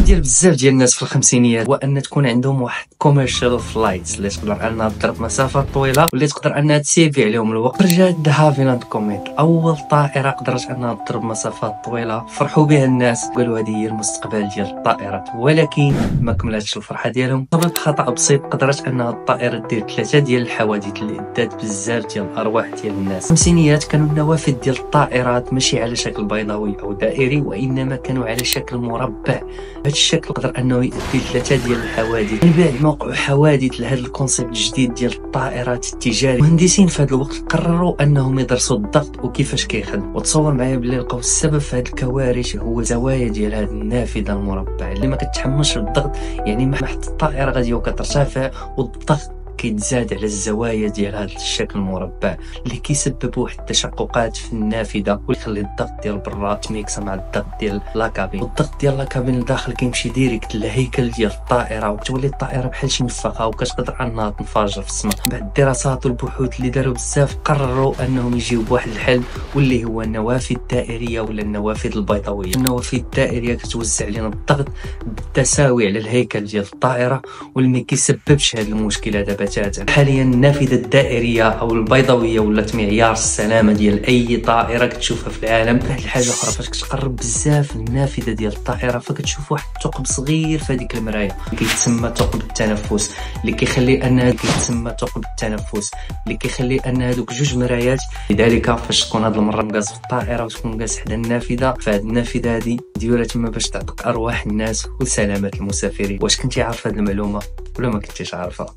ديال بزاف ديال الناس في الخمسينيات هو ان تكون عندهم واحد كوميرشال فلايت اللي تقدر انها تضرب مسافات طويله واللي تقدر انها تسيفي عليهم الوقت. رجعت ذا هافيلاند كوميت، اول طائره قدرت انها تضرب مسافات طويله، فرحوا بها الناس قالوا هذه هي المستقبل ديال الطائرات، ولكن ما كملاتش الفرحه ديالهم بسبب خطا بسيط. قدرت انها الطائره دير 3 ديال الحوادث اللي ادات بزاف ديال الارواح ديال الناس. الخمسينيات كانوا النوافذ ديال الطائرات ماشي على شكل بيضاوي او دائري، وانما كانوا على شكل مربع. بهذا الشكل قدر انه يؤدي 3 ديال الحوادث. من بعد ما وقعوا حوادث لهذا الكونسيبت الجديد ديال الطائرات التجاريه، المهندسين في هذا الوقت قرروا انهم يدرسوا الضغط وكيفاش كيخدم. وتصور معايا بلي لقاو السبب في هذه الكوارث هو الزوايا ديال هذه النافذه المربعه اللي ما كتحملش الضغط. يعني ما حتى الطائره غاديه وكترتفع والضغط كيتزاد على الزوايا ديال هذا الشكل المربع اللي كيسبب واحد التشققات في النافذه ويخلي الضغط ديال برا تميكس مع الضغط ديال لاكابين. والضغط ديال لاكابين لداخل كيمشي ديريكت للهيكل ديال الطائره وكتولي الطائره بحال شي نفاخه وكتقدر انها تنفجر في السماء. بعد الدراسات والبحوث اللي داروا بزاف قرروا انهم يجيو بواحد الحل واللي هو النوافذ الدائريه ولا النوافذ البيضاويه. النوافذ الدائريه كتوزع علينا الضغط بالتساوي على الهيكل ديال الطائره واللي ما كيسببش هذا المشكل هذا. حاليا النافذه الدائريه او البيضاويه ولات معيار السلامه ديال اي طائره كتشوفها في العالم. واحد الحاجه اخرى، فاش كتقرب بزاف النافذه ديال الطائره فكتشوف واحد الثقب صغير في هذيك المرايه كيتسمى ثقب التنفس، اللي كيخلي ان هذوك جوج مرايات. لذلك فاش تكون هاد المره مكاز في الطائره وتكون مكاز حدا النافذه، فهاد النافذه هذه ديورها تما باش تعتق ارواح الناس وسلامه المسافرين. واش كنتي عارف هاد المعلومه ولا ما كنتيش عارفها؟